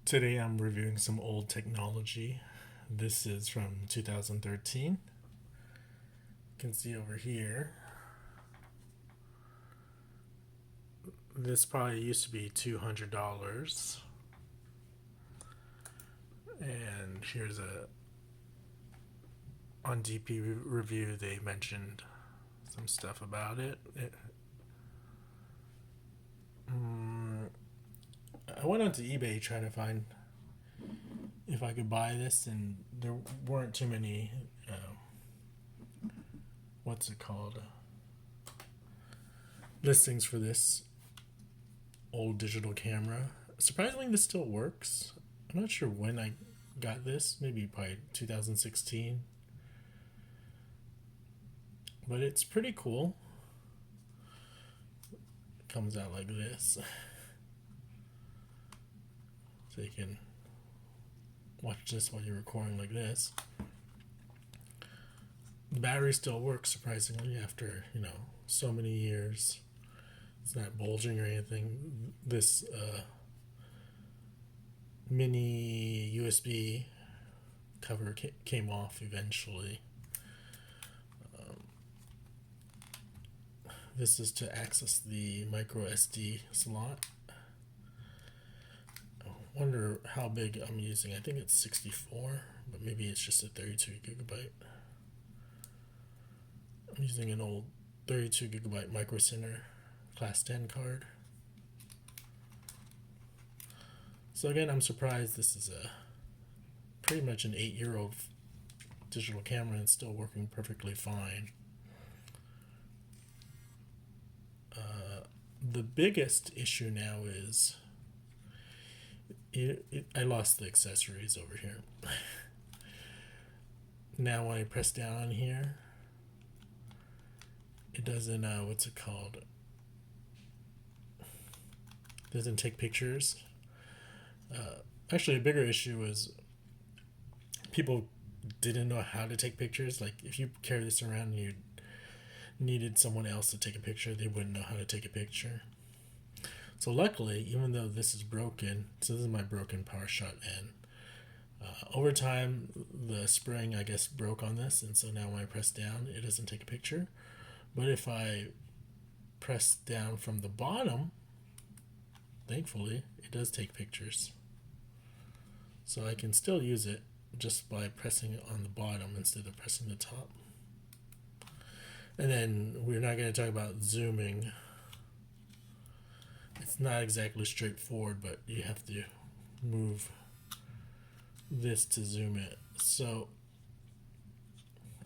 Today I'm reviewing some old technology. This is from 2013. You can see over here. This probably used to be $200. And here's on DP review they mentioned some stuff about it. I went onto eBay trying to find if I could buy this, and there weren't too many. What's it called? Listings for this old digital camera. Surprisingly, this still works. I'm not sure when I got this. Maybe probably 2016. But it's pretty cool. It comes out like this. So you can watch this while you're recording like this. The battery still works surprisingly after, so many years. It's not bulging or anything. This mini USB cover came off eventually. This is to access the micro SD slot. I wonder how big I'm using. I think it's 64, but maybe it's just a 32 gigabyte. I'm using an old 32 gigabyte Micro Center Class 10 card. So again, I'm surprised this is pretty much an 8-year-old digital camera and still working perfectly fine. The biggest issue now is I lost the accessories over here. Now when I press down on here, it doesn't, what's it called? It doesn't take pictures. Actually, a bigger issue is people didn't know how to take pictures. Like if you carry this around and you needed someone else to take a picture, they wouldn't know how to take a picture. So luckily, even though this is broken, so this is my broken Powershot N. Over time, the spring, I guess, broke on this, and so now when I press down, it doesn't take a picture. But if I press down from the bottom, thankfully, it does take pictures. So I can still use it just by pressing on the bottom instead of pressing the top. And then we're not going to talk about zooming. It's not exactly straightforward, but you have to move this to zoom it. So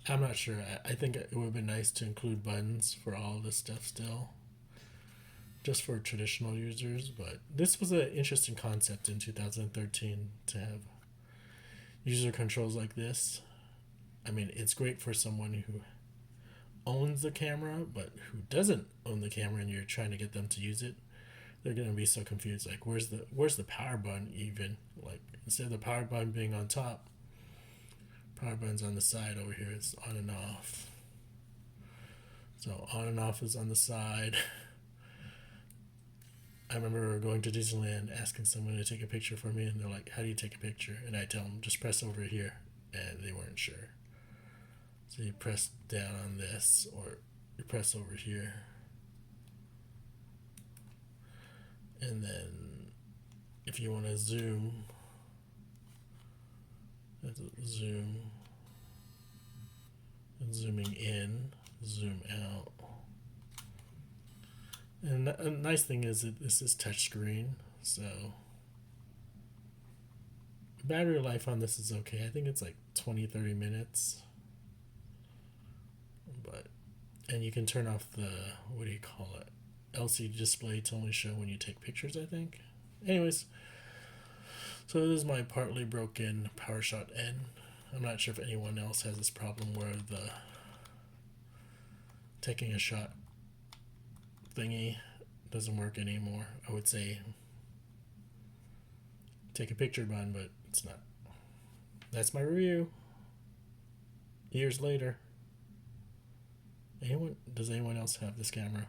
I'm not sure. I think it would have been nice to include buttons for all this stuff still, just for traditional users. But this was an interesting concept in 2013 to have user controls like this. I mean, it's great for someone who owns the camera, but who doesn't own the camera and you're trying to get them to use it. They're going to be so confused. Like, where's the power button even? Like, instead of the power button being on top, power button's on the side over here. It's on and off. So on and off is on the side. I remember going to Disneyland asking someone to take a picture for me, and they're like, how do you take a picture? And I tell them, just press over here. And they weren't sure. So you press down on this, or you press over here. And then if you want to zoom, zoom, and zooming in, zoom out. And a nice thing is that this is touchscreen, so battery life on this is okay. I think it's like 20-30 minutes. And you can turn off the, what do you call it, LCD display to only show when you take pictures, I think. Anyways, so this is my partly broken Powershot N. I'm not sure if anyone else has this problem where the taking a shot thingy doesn't work anymore. I would say take a picture button, but it's not. That's my review. Years later. Does anyone else have this camera?